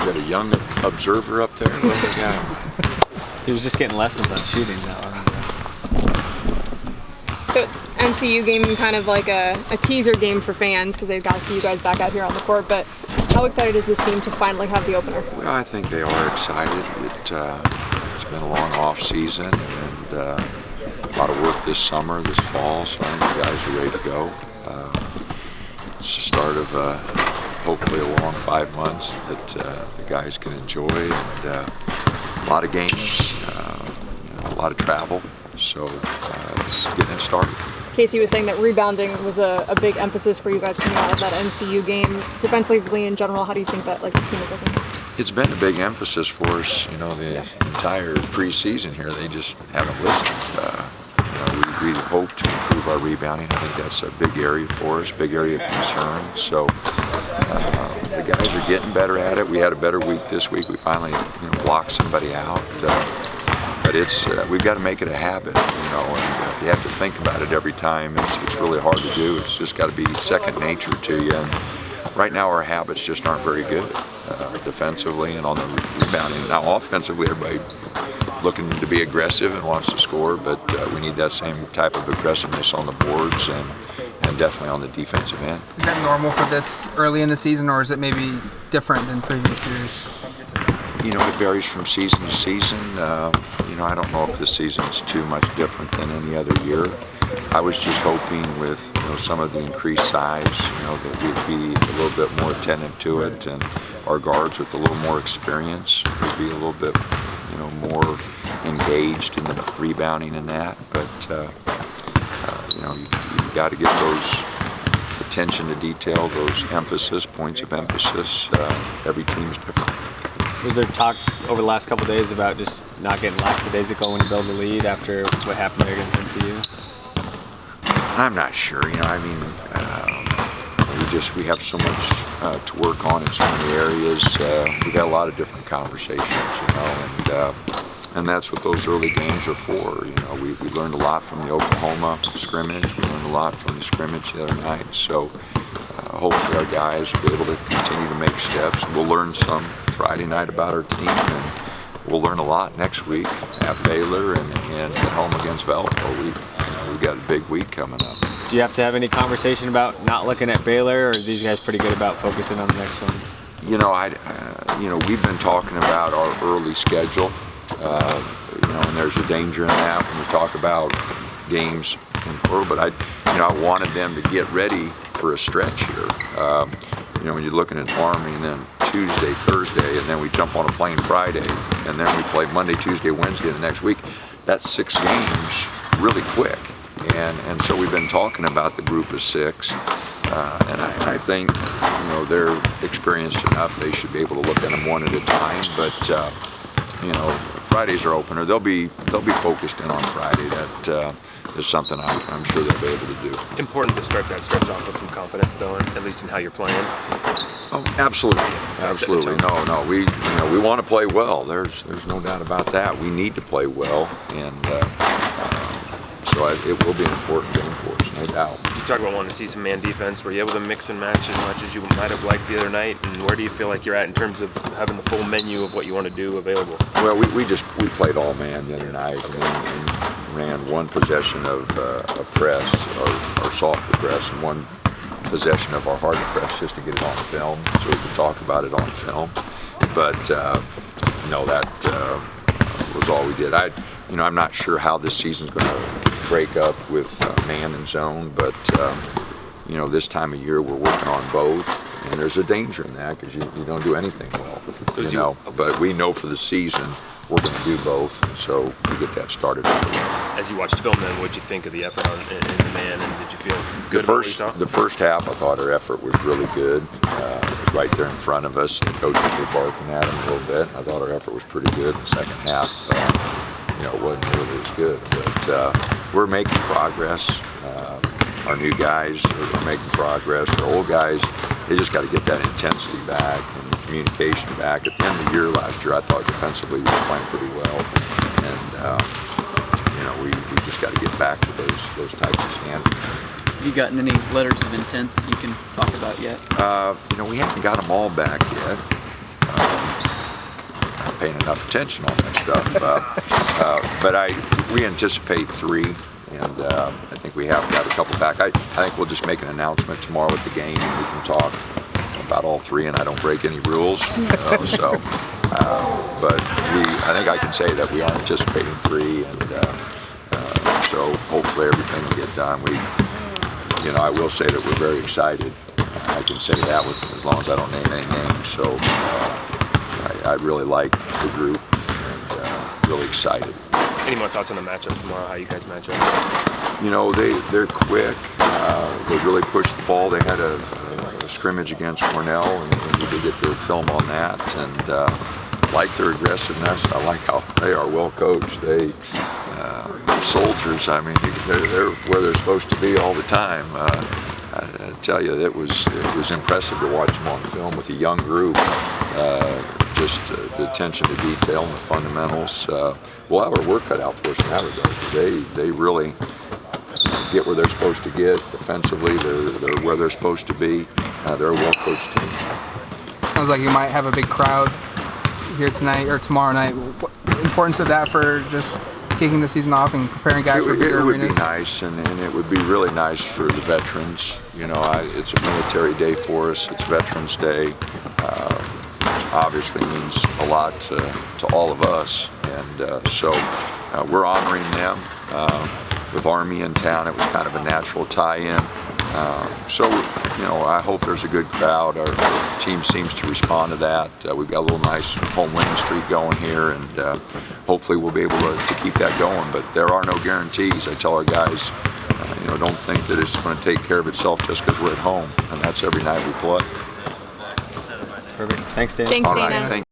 got a young observer up there. Look at that. He was just getting lessons on shooting that one. So NCU game kind of like a teaser game for fans because they've got to see you guys back out here on the court. But how excited is this team to finally have the opener? Well, I think they are excited. It's been a long off season and a lot of work this summer, this fall. So I think the guys are ready to go. It's the start of hopefully a long 5 months that the guys can enjoy, and a lot of games, a lot of travel, so it's getting it started. Casey was saying that rebounding was a big emphasis for you guys coming out of that NCU game. Defensively in general, how do you think that this team is looking? It's been a big emphasis for us, the entire preseason here. They just haven't listened. We hope to improve our rebounding. I think that's a big area for us, big area of concern. So the guys are getting better at it. We had a better week this week. We finally blocked somebody out. But we've got to make it a habit, and you have to think about it every time. It's really hard to do. It's just got to be second nature to you. And right now our habits just aren't very good defensively and on the rebounding. Now offensively, everybody looking to be aggressive and wants to score, but we need that same type of aggressiveness on the boards and definitely on the defensive end. Is that normal for this early in the season, or is it maybe different than previous years? It varies from season to season. I don't know if this season's too much different than any other year. I was just hoping with some of the increased size, that we'd be a little bit more attentive to it, and our guards with a little more experience would be a little bit more engaged in the rebounding and that. But you've got to get those attention to detail, those points of emphasis. Every team's different. Was there talk over the last couple of days about just not getting lackadaisical when you build a lead after what happened there against NCU? I'm not sure. We have so much to work on in so many areas. We've had a lot of different conversations, and that's what those early games are for. We learned a lot from the Oklahoma scrimmage. We learned a lot from the scrimmage the other night. So hopefully our guys will be able to continue to make steps. We'll learn some Friday night about our team, and we'll learn a lot next week at Baylor and at home against Valpo. We've got a big week coming up. Do you have to have any conversation about not looking at Baylor, or are these guys pretty good about focusing on the next one? We've been talking about our early schedule, and there's a danger in that when we talk about games in plural. But I wanted them to get ready for a stretch here. When you're looking at Army, and then Tuesday, Thursday, and then we jump on a plane Friday, and then we play Monday, Tuesday, Wednesday the next week. That's 6 games really quick. And so we've been talking about the group of 6, and I think they're experienced enough. They should be able to look at them one at a time. But Fridays are opener. They'll be focused in on Friday. That is something I'm sure they'll be able to do. Important to start that stretch off with some confidence, though, at least in how you're playing. Oh, absolutely. No. We want to play well. There's no doubt about that. We need to play well, and so it will be an important game for us, no doubt. You talked about wanting to see some man defense. Were you able to mix and match as much as you might have liked the other night? And where do you feel like you're at in terms of having the full menu of what you want to do available? Well, we played all man the other night and ran one possession of a press, our softer press, and one possession of our harder press just to get it on film so we could talk about it on film. But that was all we did. I'm not sure how this season's going to break up with man and zone, but this time of year we're working on both, and there's a danger in that because you don't do anything well. But we know for the season we're going to do both, and so we get that started. As you watched film, then, what'd you think of the effort in the man, and did you feel good about what you saw? The first half, I thought our effort was really good. It was right there in front of us. The coaches were barking at him a little bit. I thought our effort was pretty good. The second half, it wasn't really as good, but we're making progress. Our new guys are making progress. The old guys, they just got to get that intensity back and communication back. At the end of the year last year, I thought defensively we were playing pretty well, and we just got to get back to those types of standards. Have you gotten any letters of intent that you can talk about yet? We haven't got them all back yet. paying enough attention on that stuff. But we anticipate 3, and I think we have got a couple back. I think we'll just make an announcement tomorrow at the game, and we can talk about all 3, and I don't break any rules. But I think I can say that we are anticipating 3, and so hopefully everything will get done. I will say that we're very excited. I can say that with as long as I don't name any names. So I really like the group, and really excited. Any more thoughts on the matchup tomorrow? How you guys match up? They're quick. They really push the ball. They had a scrimmage against Cornell, and we did get their film on that. And like their aggressiveness. I like how they are well coached. They soldiers. I mean, they're where they're supposed to be all the time. I tell you, it was impressive to watch them on film with a young group. Just the attention to detail and the fundamentals. We'll have our work cut out for us in that regard. They really get where they're supposed to get defensively. They're where they're supposed to be. They're a well-coached team. Sounds like you might have a big crowd here tonight or tomorrow night. What importance of that for just kicking the season off and preparing guys for bigger arenas? It would arenas? be nice, and it would be really nice for the veterans. It's a military day for us. It's Veterans Day. Which obviously means a lot to all of us, and so we're honoring them. With Army in town, it was kind of a natural tie-in. So I hope there's a good crowd. Our team seems to respond to that. We've got a little nice home winning streak going here, and hopefully we'll be able to keep that going. But there are no guarantees. I tell our guys, don't think that it's going to take care of itself just because we're at home, and that's every night we play. Perfect. Thanks, Dan. Thanks, All Dana. right, thank